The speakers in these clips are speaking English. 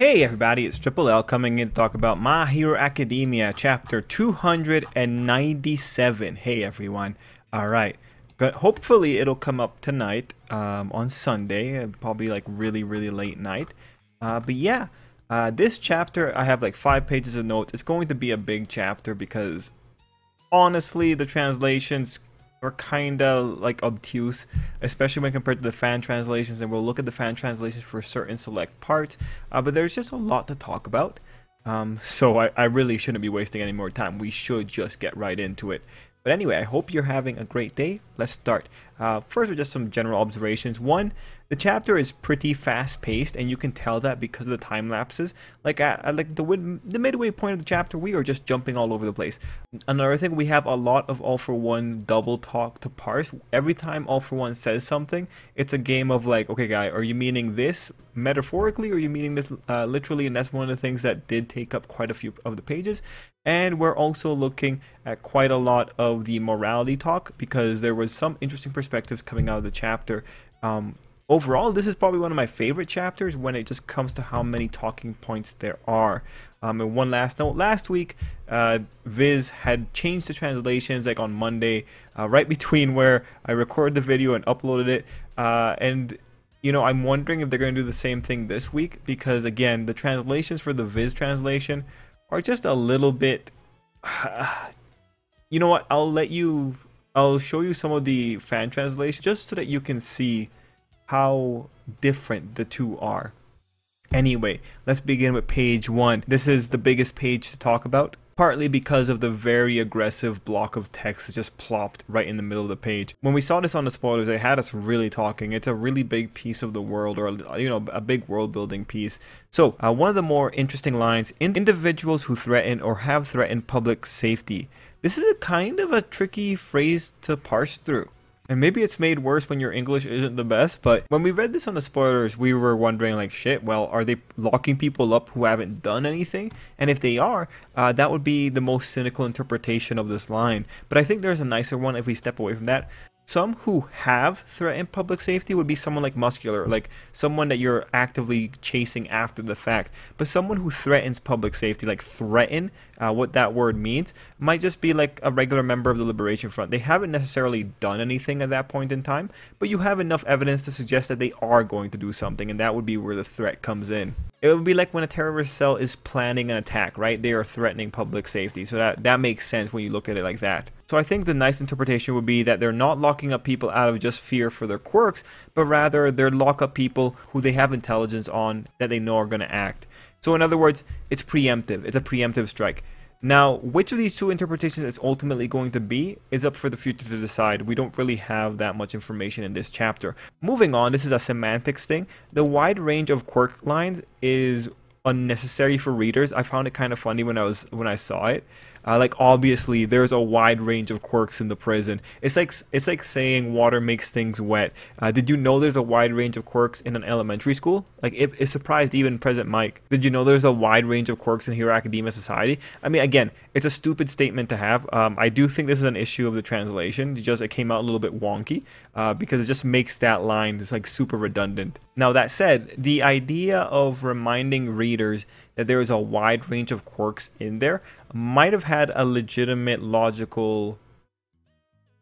Hey everybody, it's Tripl-L coming in to talk about My Hero Academia chapter 297. Hey everyone. Alright, hopefully it'll come up tonight on Sunday, probably like really late night. But yeah, this chapter I have like 5 pages of notes. It's going to be a big chapter because honestly the translations are kind of like obtuse, especially when compared to the fan translations, and we'll look at the fan translations for certain select parts, but there's just a lot to talk about. So I really shouldn't be wasting any more time. We should just get right into it. But anyway, I hope you're having a great day. Let's start. First with just some general observations. One, the chapter is pretty fast-paced, and you can tell that because of the time lapses. Like at like the midway point of the chapter, we are just jumping all over the place. Another thing, we have a lot of All For One double talk to parse. Every time All For One says something, it's a game of like, okay, guy, are you meaning this metaphorically, or are you meaning this literally? And that's one of the things that did take up quite a few of the pages. And we're also looking at quite a lot of the morality talk because there was some interesting perspectives coming out of the chapter. Overall, this is probably one of my favorite chapters when it just comes to how many talking points there are. And one last note, last week, Viz had changed the translations like on Monday, right between where I recorded the video and uploaded it. And you know, I'm wondering if they're going to do the same thing this week because, again, the translations for the Viz translation are just a little bit you know what, I'll show you some of the fan translations just so that you can see how different the two are. Anyway, let's begin with page 1. This is the biggest page to talk about, partly because of the very aggressive block of text that just plopped right in the middle of the page. When we saw this on the spoilers, they had us really talking. It's a really big piece of the world, or you know, a big world building piece. So one of the more interesting lines, individuals who threaten or have threatened public safety. This is a kind of a tricky phrase to parse through. And maybe it's made worse when your English isn't the best, but when we read this on the spoilers, we were wondering like, shit, well, are they locking people up who haven't done anything? And if they are, that would be the most cynical interpretation of this line. But I think there's a nicer one if we step away from that. Some who have threatened public safety would be someone like Muscular, like someone that you're actively chasing after the fact. But someone who threatens public safety, like threaten, what that word means, might just be like a regular member of the Liberation Front. They haven't necessarily done anything at that point in time, but you have enough evidence to suggest that they are going to do something, and that would be where the threat comes in. It would be like when a terrorist cell is planning an attack, right? They are threatening public safety. So that makes sense when you look at it like that. So I think the nice interpretation would be that they're not locking up people out of just fear for their quirks, but rather they're lock up people who they have intelligence on that they know are going to act. So in other words, it's preemptive. It's a preemptive strike. Now, which of these two interpretations it's ultimately going to be is up for the future to decide. We don't really have that much information in this chapter. Moving on, this is a semantics thing. The wide range of quirk lines is unnecessary for readers. I found it kind of funny when I saw it. Like obviously there's a wide range of quirks in the prison. It's like saying water makes things wet. Did you know there's a wide range of quirks in an elementary school? Like it surprised even President Mike. Did you know there's a wide range of quirks in Hero Academia Society? I mean, again, it's a stupid statement to have. I do think this is an issue of the translation. It came out a little bit wonky because it just makes that line just like super redundant. Now that said, the idea of reminding readers that there is a wide range of quirks in there might have had a legitimate logical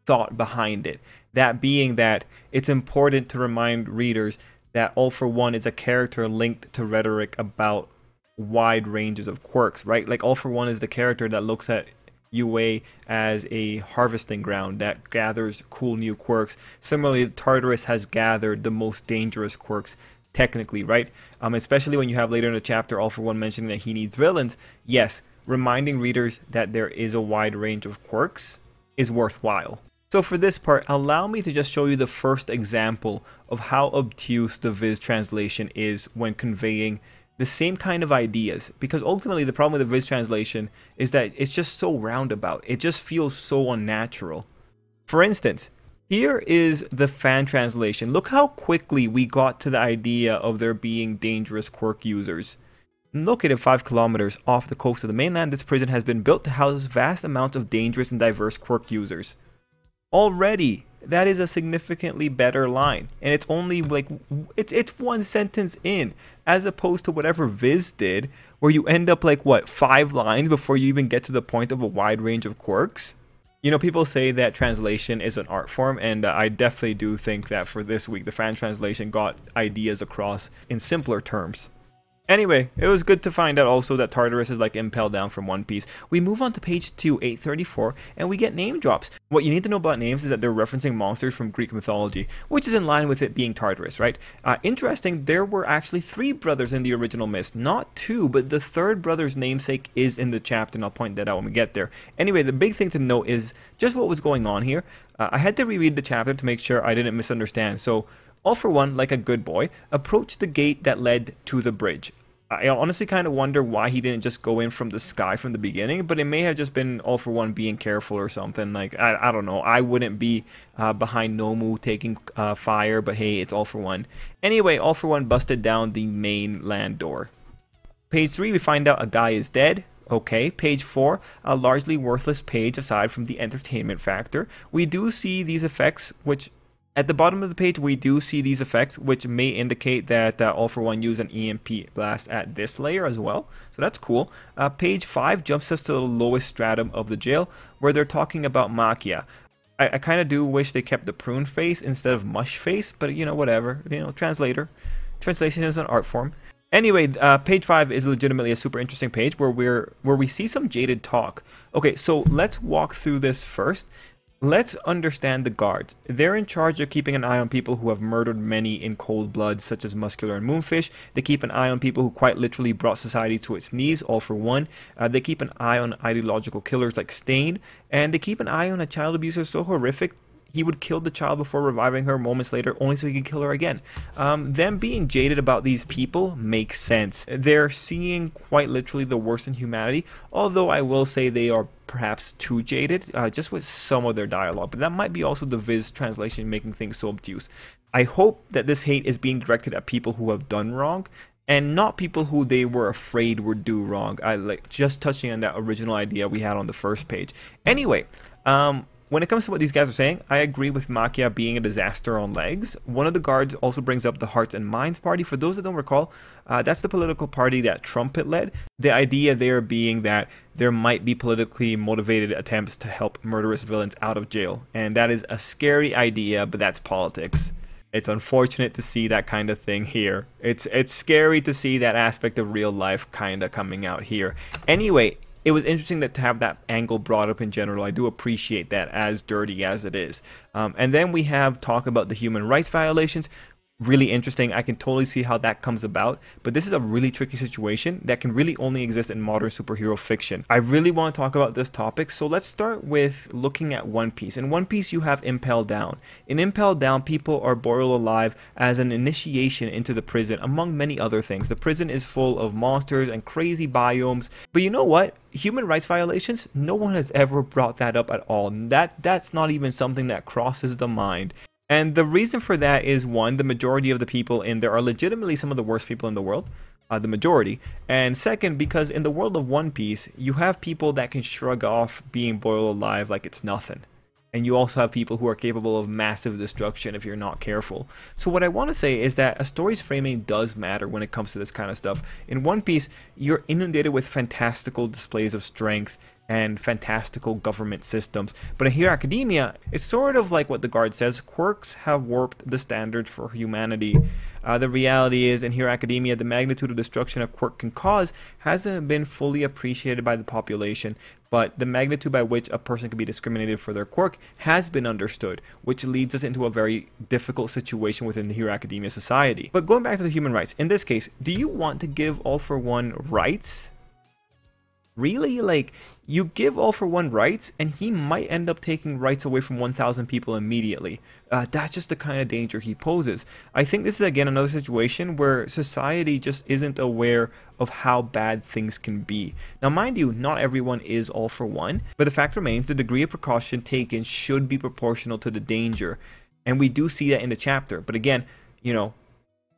thought behind it. That being that it's important to remind readers that All For One is a character linked to rhetoric about wide ranges of quirks, right? Like All For One is the character that looks at UA as a harvesting ground that gathers cool new quirks. Similarly, Tartarus has gathered the most dangerous quirks technically, right? Especially when you have later in the chapter All For One mentioning that he needs villains. Yes, reminding readers that there is a wide range of quirks is worthwhile. So for this part, allow me to just show you the first example of how obtuse the Viz translation is when conveying the same kind of ideas, because ultimately the problem with the Viz translation is that it's just so roundabout. It just feels so unnatural. For instance, here is the fan translation. Look how quickly we got to the idea of there being dangerous quirk users. Located 5 kilometers off the coast of the mainland, this prison has been built to house vast amounts of dangerous and diverse quirk users. Already, that is a significantly better line. And it's only like, it's one sentence in, as opposed to whatever Viz did, where you end up like, what, 5 lines before you even get to the point of a wide range of quirks? You know, people say that translation is an art form, and I definitely do think that for this week, the fan translation got ideas across in simpler terms. Anyway, it was good to find out also that Tartarus is like impelled down from One Piece. We move on to page 2, 834, and we get name drops. What you need to know about names is that they're referencing monsters from Greek mythology, which is in line with it being Tartarus, right? Interesting, there were actually 3 brothers in the original Mist, not 2, but the 3rd brother's namesake is in the chapter, and I'll point that out when we get there. Anyway, the big thing to note is just what was going on here. I had to reread the chapter to make sure I didn't misunderstand, so All For One, like a good boy, approached the gate that led to the bridge. I honestly kind of wonder why he didn't just go in from the sky from the beginning, but it may have just been All For One being careful or something. Like, I don't know. I wouldn't be behind Nomu taking fire, but hey, it's All For One. Anyway, All For One busted down the mainland door. Page 3, we find out a guy is dead. Okay, page 4, a largely worthless page aside from the entertainment factor. We do see these effects, which at the bottom of the page, we do see these effects, which may indicate that All For One used an EMP blast at this layer as well. So that's cool. Page 5 jumps us to the lowest stratum of the jail, where they're talking about Makia. I kind of do wish they kept the Prune face instead of Mush face, but you know, whatever. You know, translation is an art form. Anyway, page 5 is legitimately a super interesting page where we see some jaded talk. Okay, so let's walk through this first. Let's understand the guards. They're in charge of keeping an eye on people who have murdered many in cold blood, such as Muscular and Moonfish. They keep an eye on people who quite literally brought society to its knees, All For One. They keep an eye on ideological killers like Stain. And they keep an eye on a child abuser so horrific he would kill the child before reviving her moments later, only so he could kill her again. Them being jaded about these people makes sense. They're seeing quite literally the worst in humanity, although I will say they are perhaps too jaded, just with some of their dialogue. But that might be also the Viz translation making things so obtuse. I hope that this hate is being directed at people who have done wrong, and not people who they were afraid would do wrong. I like just touching on that original idea we had on the first page. Anyway, when it comes to what these guys are saying, I agree with Makia being a disaster on legs. One of the guards also brings up the Hearts and Minds Party. For those that don't recall, that's the political party that Trump had led. The idea there being that there might be politically motivated attempts to help murderous villains out of jail. And that is a scary idea, but that's politics. It's unfortunate to see that kind of thing here. It's scary to see that aspect of real life kind of coming out here. Anyway, it was interesting to have that angle brought up in general. I do appreciate that, as dirty as it is. And then we have talk about the human rights violations. Really interesting. I can totally see how that comes about, but this is a really tricky situation that can really only exist in modern superhero fiction. I really want to talk about this topic, so let's start with looking at One Piece. In One Piece, you have Impel Down. In Impel Down, people are boiled alive as an initiation into the prison, among many other things. The prison is full of monsters and crazy biomes, but you know what? Human rights violations, no one has ever brought that up at all. That's not even something that crosses the mind. And the reason for that is, one, the majority of the people in there are legitimately some of the worst people in the world, the majority. And second, because in the world of One Piece, you have people that can shrug off being boiled alive like it's nothing. And you also have people who are capable of massive destruction if you're not careful. So what I want to say is that a story's framing does matter when it comes to this kind of stuff. In One Piece, you're inundated with fantastical displays of strength and fantastical government systems. But in Hero Academia, it's sort of like what the guard says, quirks have warped the standards for humanity. The reality is, in Hero Academia, the magnitude of destruction a quirk can cause hasn't been fully appreciated by the population, but the magnitude by which a person can be discriminated for their quirk has been understood, which leads us into a very difficult situation within the Hero Academia society. But going back to the human rights, in this case, do you want to give All For One rights? Really? Like, you give All For One rights, and he might end up taking rights away from 1,000 people immediately. That's just the kind of danger he poses. I think this is, again, another situation where society just isn't aware of how bad things can be. Now, mind you, not everyone is All For One, but the fact remains the degree of precaution taken should be proportional to the danger. And we do see that in the chapter. But again, you know,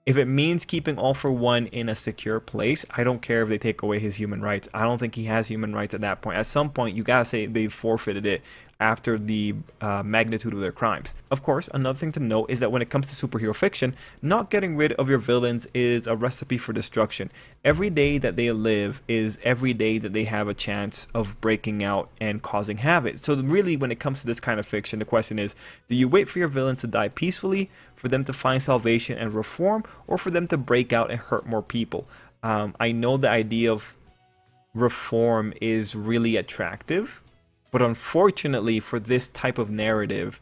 if it means keeping All For One in a secure place, I don't care if they take away his human rights. I don't think he has human rights at that point. At some point, you gotta say they've forfeited it. after the magnitude of their crimes. Of course, another thing to note is that when it comes to superhero fiction, not getting rid of your villains is a recipe for destruction. Every day that they live is every day that they have a chance of breaking out and causing havoc. So really, when it comes to this kind of fiction, the question is, do you wait for your villains to die peacefully, for them to find salvation and reform, or for them to break out and hurt more people? I know the idea of reform is really attractive, but unfortunately for this type of narrative,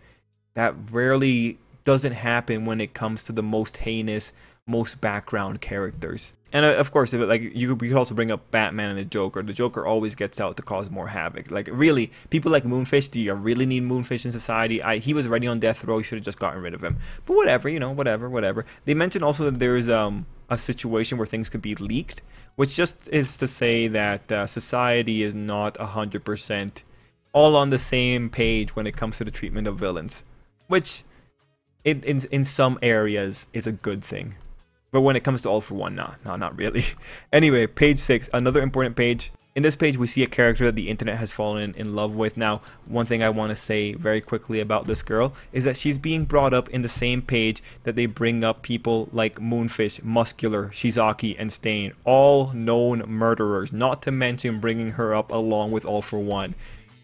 that rarely doesn't happen when it comes to the most heinous, most background characters. And of course, like we could also bring up Batman and the Joker. The Joker always gets out to cause more havoc. Like really, people like Moonfish, do you really need Moonfish in society? He was already on death row. You should have just gotten rid of him. But whatever, you know, whatever. They mentioned also that there is a situation where things could be leaked, which just is to say that society is not 100% all on the same page when it comes to the treatment of villains, which in some areas is a good thing. But when it comes to All for One, nah, not really. Anyway, page 6, another important page. In this page, we see a character that the internet has fallen in love with. Now, one thing I want to say very quickly about this girl is that she's being brought up in the same page that they bring up people like Moonfish, Muscular, Chisaki, and Stain, all known murderers, not to mention bringing her up along with All for One.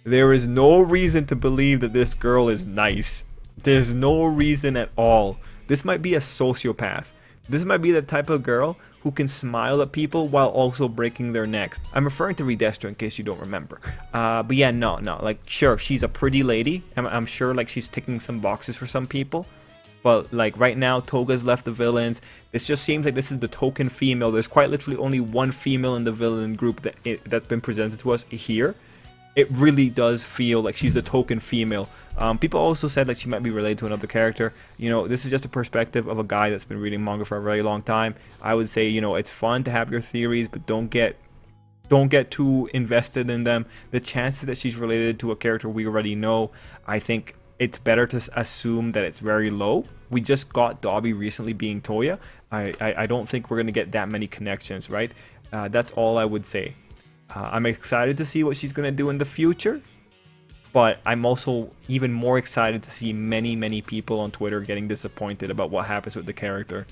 There is no reason to believe that this girl is nice. There's no reason at all. This might be a sociopath. This might be the type of girl who can smile at people while also breaking their necks. I'm referring to Redestro in case you don't remember. But yeah, no. Like, sure, she's a pretty lady. I'm sure like she's ticking some boxes for some people. But like right now, Toga's left the villains. This just seems like this is the token female. There's quite literally only one female in the villain group that's been presented to us here. It really does feel like she's the token female. People also said that she might be related to another character. You know, this is just a perspective of a guy that's been reading manga for a very long time. I would say, you know, it's fun to have your theories, but don't get too invested in them. The chances that she's related to a character we already know, I think it's better to assume that it's very low. We just got Dobby recently being Toya. I don't think we're going to get that many connections, right? That's all I would say. I'm excited to see what she's going to do in the future, but I'm also even more excited to see many people on Twitter getting disappointed about what happens with the character.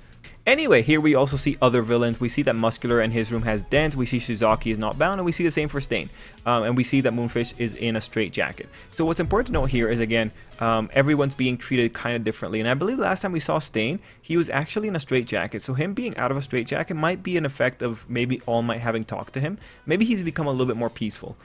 Anyway, here we also see other villains. We see that Muscular and his room has dents. We see Shizaki is not bound, and we see the same for Stain. And we see that Moonfish is in a straitjacket. So what's important to note here is, again, everyone's being treated kind of differently. And I believe last time we saw Stain, he was actually in a straitjacket. So him being out of a straitjacket might be an effect of maybe All Might having talked to him. Maybe he's become a little bit more peaceful.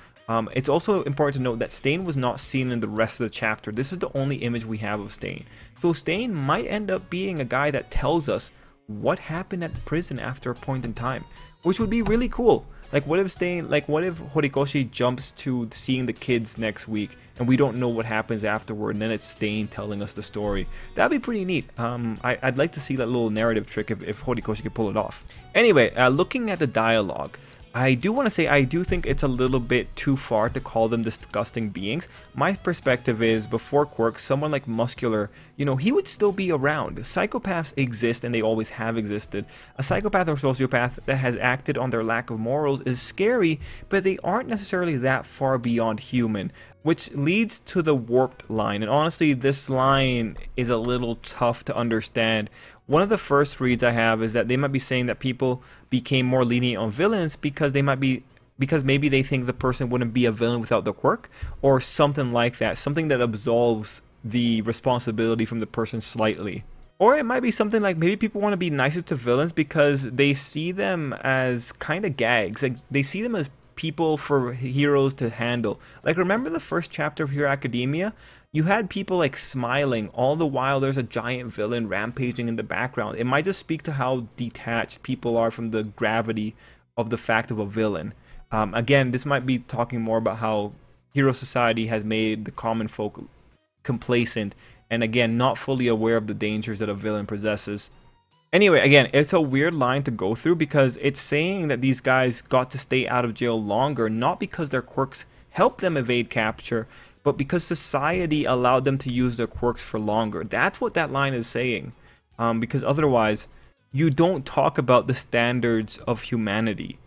It's also important to note that Stain was not seen in the rest of the chapter. This is the only image we have of Stain. So Stain might end up being a guy that tells us what happened at the prison after a point in time, which would be really cool. Like, what if Horikoshi jumps to seeing the kids next week and we don't know what happens afterward, and then it's Stain telling us the story? That'd be pretty neat. I'd like to see that little narrative trick if Horikoshi could pull it off. Anyway, looking at the dialogue, I do want to say I do think it's a little bit too far to call them disgusting beings. My perspective is, before quirks, someone like Muscular, you know, he would still be around. Psychopaths exist and they always have existed. A psychopath or sociopath that has acted on their lack of morals is scary, but they aren't necessarily that far beyond human, which leads to the warped line. And honestly, this line is a little tough to understand. One of the first reads I have is that they might be saying that people became more lenient on villains because maybe they think the person wouldn't be a villain without the quirk, or something like that, something that absolves the responsibility from the person slightly. Or it might be something like maybe people want to be nicer to villains because they see them as kind of gags. Like, they see them as people for heroes to handle. Like, remember the first chapter of Hero Academia? You had people like smiling all the while there's a giant villain rampaging in the background. It might just speak to how detached people are from the gravity of the fact of a villain. Again, this might be talking more about how Hero Society has made the common folk complacent and, again, not fully aware of the dangers that a villain possesses. Anyway, again, it's a weird line to go through because it's saying that these guys got to stay out of jail longer, not because their quirks helped them evade capture, but because society allowed them to use their quirks for longer. That's what that line is saying. Because otherwise, you don't talk about the standards of humanity.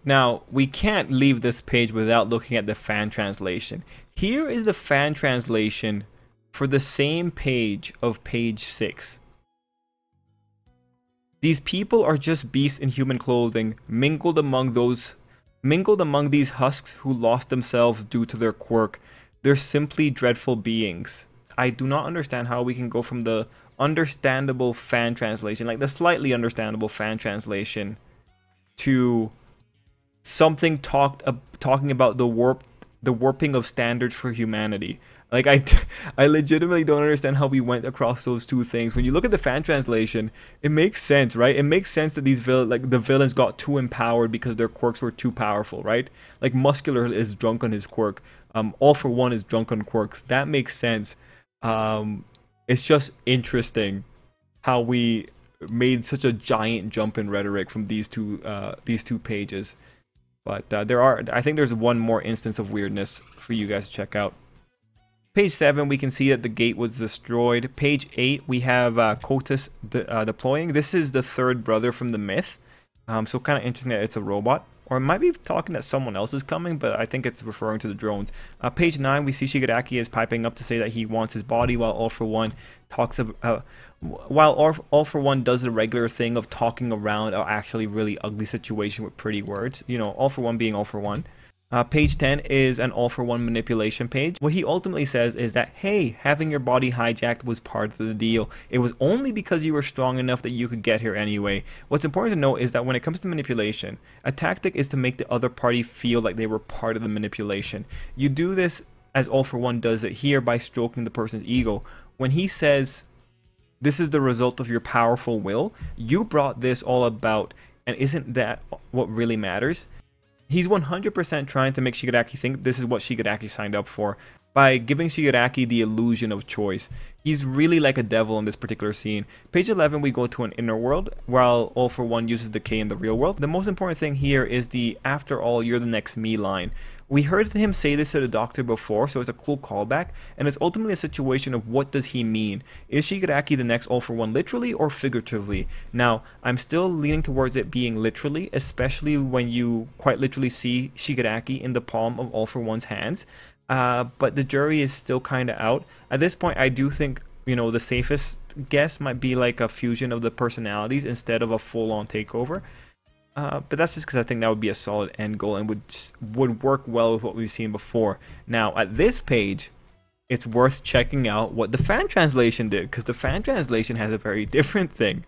Now, we can't leave this page without looking at the fan translation. Here is the fan translation for the same page of page 6. These people are just beasts in human clothing, mingled among these husks who lost themselves due to their quirk. They're simply dreadful beings. I do not understand how we can go from the understandable fan translation, like the slightly understandable fan translation, to something talking about the warping of standards for humanity. Like, I legitimately don't understand how we went across those two things. When you look at the fan translation, it makes sense, right? It makes sense that these the villains got too empowered because their quirks were too powerful, right? Like, Muscular is drunk on his quirk. All for One is drunk on quirks. That makes sense. It's just interesting how we made such a giant jump in rhetoric from these two pages. But I think there's one more instance of weirdness for you guys to check out. Page 7, we can see that the gate was destroyed. Page 8, we have Kotus deploying. This is the third brother from the myth. So kind of interesting that it's a robot. Or it might be talking that someone else is coming, but I think it's referring to the drones. Page 9, we see Shigaraki is piping up to say that he wants his body, while All For One talks about... While All For One does the regular thing of talking around an actually really ugly situation with pretty words. You know, All For One being All For One. Page 10 is an All For One manipulation page. What he ultimately says is that, hey, having your body hijacked was part of the deal. It was only because you were strong enough that you could get here anyway. What's important to note is that when it comes to manipulation, a tactic is to make the other party feel like they were part of the manipulation. You do this, as All For One does it here, by stroking the person's ego. When he says, this is the result of your powerful will, you brought this all about, and isn't that what really matters? He's 100% trying to make Shigaraki think this is what Shigaraki signed up for, by giving Shigaraki the illusion of choice. He's really like a devil in this particular scene. Page 11, we go to an inner world, while All For One uses the K in the real world. The most important thing here is the "after all, you're the next me" line. We heard him say this to the doctor before, so it's a cool callback, and it's ultimately a situation of what does he mean. Is Shigaraki the next All For One literally or figuratively? Now, I'm still leaning towards it being literally, especially when you quite literally see Shigaraki in the palm of All For One's hands, but the jury is still kind of out. At this point, I do think, you know, the safest guess might be like a fusion of the personalities instead of a full-on takeover. But that's just because I think that would be a solid end goal and would work well with what we've seen before. Now, at this page, it's worth checking out what the fan translation did, because the fan translation has a very different thing.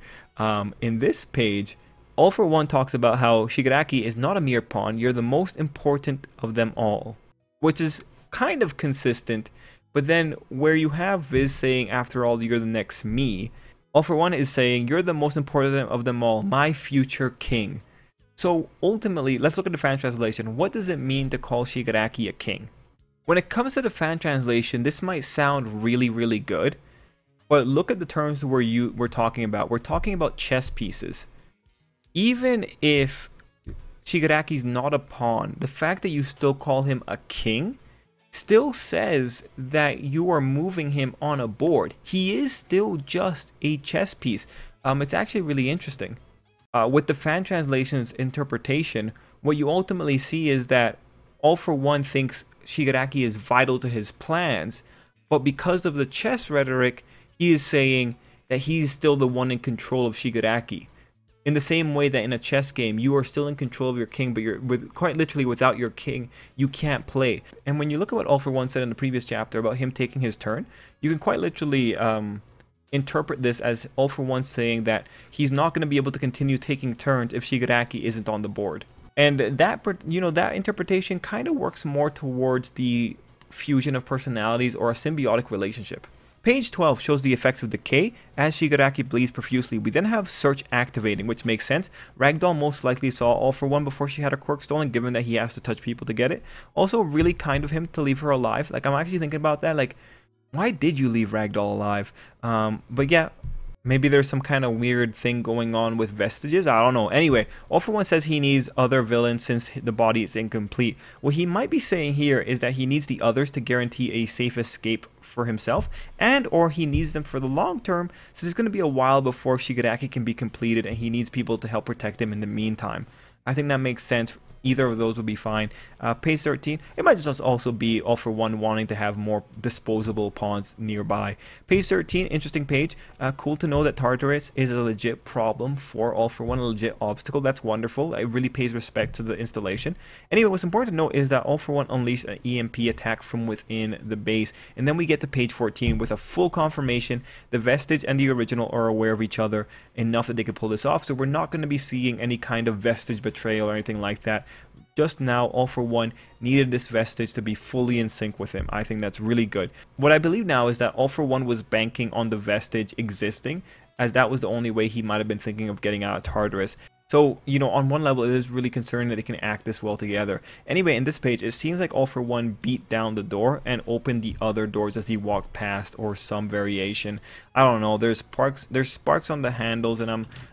In this page, All For One talks about how Shigaraki is not a mere pawn, you're the most important of them all. Which is kind of consistent, but then where you have Viz saying, after all, you're the next me, All For One is saying, you're the most important of them all, my future king. So ultimately, let's look at the fan translation. What does it mean to call Shigaraki a king? When it comes to the fan translation, this might sound really, really good, but look at the terms we're talking about. We're talking about chess pieces. Even if Shigaraki's not a pawn, the fact that you still call him a king still says that you are moving him on a board. He is still just a chess piece. It's actually really interesting. With the fan translation's interpretation, what you ultimately see is that All For One thinks Shigaraki is vital to his plans, but because of the chess rhetoric, he is saying that he's still the one in control of Shigaraki. In the same way that in a chess game, you are still in control of your king, but quite literally without your king, you can't play. And when you look at what All For One said in the previous chapter about him taking his turn, you can quite literally interpret this as All For One saying that he's not going to be able to continue taking turns if Shigaraki isn't on the board. And that, you know, that interpretation kind of works more towards the fusion of personalities or a symbiotic relationship. Page 12 shows the effects of decay as Shigaraki bleeds profusely. We then have Search activating, which makes sense. Ragdoll most likely saw All For One before she had her quirk stolen, given that he has to touch people to get it. Also, really kind of him to leave her alive. Like, I'm actually thinking about that, like, why did you leave Ragdoll alive? But yeah, maybe there's some kind of weird thing going on with vestiges. I don't know. Anyway, All For One says he needs other villains since the body is incomplete. What he might be saying here is that he needs the others to guarantee a safe escape for himself, and or he needs them for the long term, since it's going to be a while before Shigaraki can be completed and he needs people to help protect him in the meantime. I think that makes sense Either of those would be fine. Page 13, it might just also be All For One wanting to have more disposable pawns nearby. Page 13, interesting page. Cool to know that Tartarus is a legit problem for All For One, a legit obstacle. That's wonderful. It really pays respect to the installation. Anyway, what's important to note is that All For One unleashed an EMP attack from within the base. And then we get to page 14 with a full confirmation. The Vestige and the original are aware of each other enough that they could pull this off. So we're not going to be seeing any kind of Vestige betrayal or anything like that. Just now, All For One needed this Vestige to be fully in sync with him. I think that's really good. What I believe now is that All For One was banking on the Vestige existing, as that was the only way he might have been thinking of getting out of Tartarus. So, you know, on one level, it is really concerning that they can act this well together. Anyway, in this page, it seems like All For One beat down the door and opened the other doors as he walked past, or some variation. I don't know. There's sparks on the handles, and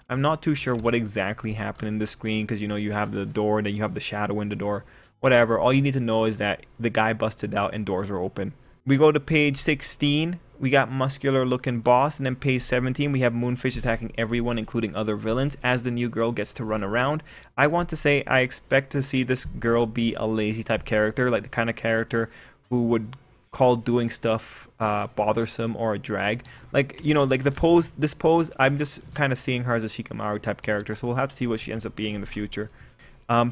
I'm not too sure what exactly happened in the screen, because, you know, you have the door, and then you have the shadow in the door. Whatever. All you need to know is that the guy busted out and doors are open. We go to page 16. We got Muscular looking boss, and then page 17 we have Moonfish attacking everyone, including other villains, as the new girl gets to run around. I want to say I expect to see this girl be a lazy type character, like the kind of character who would call doing stuff bothersome or a drag. Like, you know, like this pose, I'm just kind of seeing her as a Shikamaru type character, so we'll have to see what she ends up being in the future.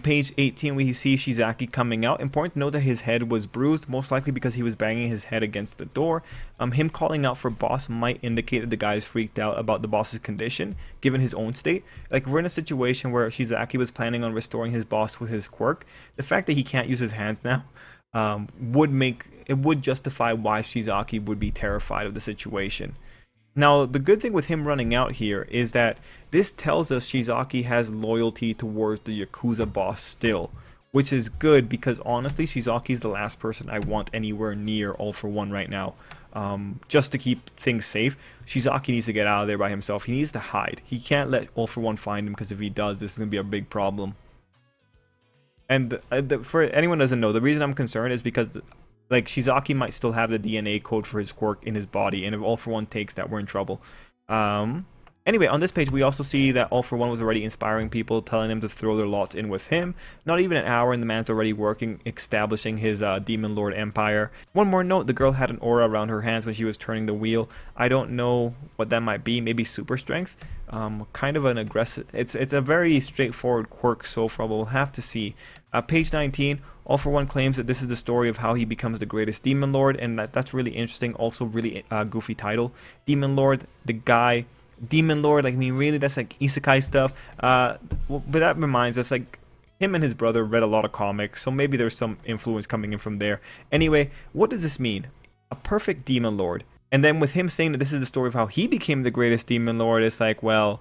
Page 18, we see Chisaki coming out. Important to note that his head was bruised, most likely because he was banging his head against the door. Him calling out for boss might indicate that the guy is freaked out about the boss's condition, given his own state. Like, we're in a situation where Chisaki was planning on restoring his boss with his quirk. The fact that he can't use his hands now would justify why Chisaki would be terrified of the situation. Now, the good thing with him running out here is that this tells us Chisaki has loyalty towards the Yakuza boss still, which is good because honestly, Chisaki is the last person I want anywhere near All For One right now. Just to keep things safe, Chisaki needs to get out of there by himself. He needs to hide. He can't let All For One find him, because if he does, this is going to be a big problem. And for anyone who doesn't know, the reason I'm concerned is because, like, Chisaki might still have the DNA code for his quirk in his body, and if All For One takes that, we're in trouble. Anyway, on this page, we also see that All For One was already inspiring people, telling them to throw their lots in with him. Not even an hour, and the man's already working, establishing his Demon Lord empire. One more note, the girl had an aura around her hands when she was turning the wheel. I don't know what that might be, maybe super strength. Kind of an aggressive, it's a very straightforward quirk so far, but we'll have to see. Page 19, All For One claims that this is the story of how he becomes the greatest Demon Lord, and that's really interesting. Also really goofy title. Demon Lord, the guy, Demon Lord, like, I mean, really, that's like isekai stuff. But that reminds us, like, him and his brother read a lot of comics, so maybe there's some influence coming in from there. Anyway, what does this mean? A perfect Demon Lord. And then with him saying that this is the story of how he became the greatest Demon Lord, it's like, well,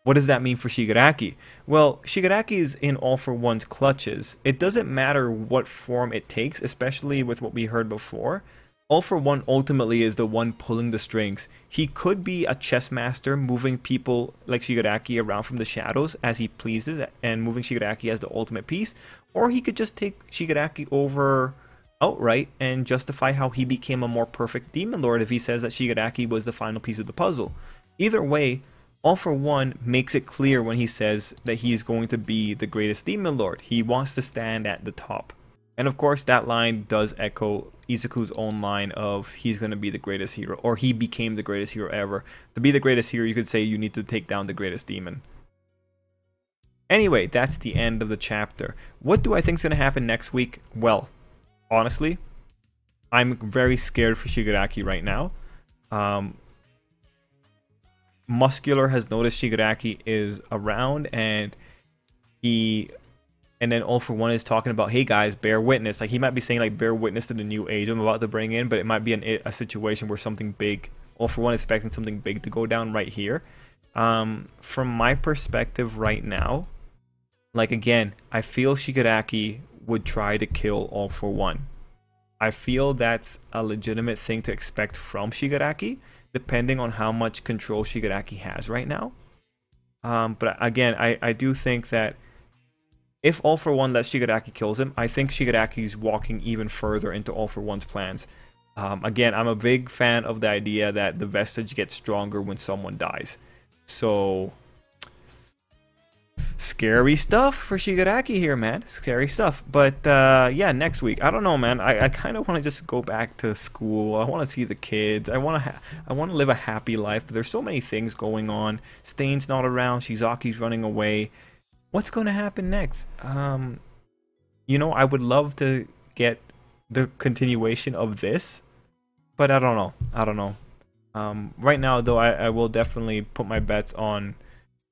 what does that mean for Shigaraki? Well, Shigaraki is in All For One's clutches. It doesn't matter what form it takes, especially with what we heard before. All For One ultimately is the one pulling the strings. He could be a chess master, moving people like Shigaraki around from the shadows as he pleases, and moving Shigaraki as the ultimate piece. Or he could just take Shigaraki over outright and justify how he became a more perfect Demon Lord if he says that Shigaraki was the final piece of the puzzle. Either way, All For One makes it clear when he says that he is going to be the greatest Demon Lord. He wants to stand at the top. And of course, that line does echo Izuku's own line of he's going to be the greatest hero, or he became the greatest hero ever. To be the greatest hero, you could say you need to take down the greatest demon. Anyway, that's the end of the chapter. What do I think is going to happen next week? Well, honestly, I'm very scared for Shigaraki right now. Muscular has noticed Shigaraki is around, and then All For One is talking about, hey guys, bear witness. Like, he might be saying, like, bear witness to the new age I'm about to bring in, but it might be a situation where something big, All For One is expecting something big to go down right here. From my perspective right now, like, again, I feel Shigaraki would try to kill All For One. I feel that's a legitimate thing to expect from Shigaraki, depending on how much control Shigaraki has right now. But again, I do think that if All For One lets Shigaraki kills him, I think Shigaraki's walking even further into All For One's plans. Again, I'm a big fan of the idea that the vestige gets stronger when someone dies. So Scary stuff for Shigaraki here, man. Scary stuff. But yeah, next week. I don't know, man. I kind of want to just go back to school. I want to see the kids. I want to live a happy life. But there's so many things going on. Stain's not around. Shizaki's running away. What's going to happen next? You know, I would love to get the continuation of this, but I don't know. I don't know. Right now, though, I will definitely put my bets on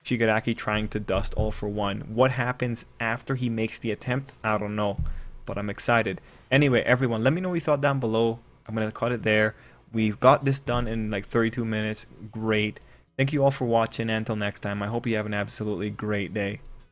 Shigaraki trying to dust All For One. What happens after he makes the attempt? I don't know, but I'm excited. Anyway, everyone, let me know what you thought down below. I'm going to cut it there. We've got this done in like 32 minutes. Great. Thank you all for watching. Until next time, I hope you have an absolutely great day.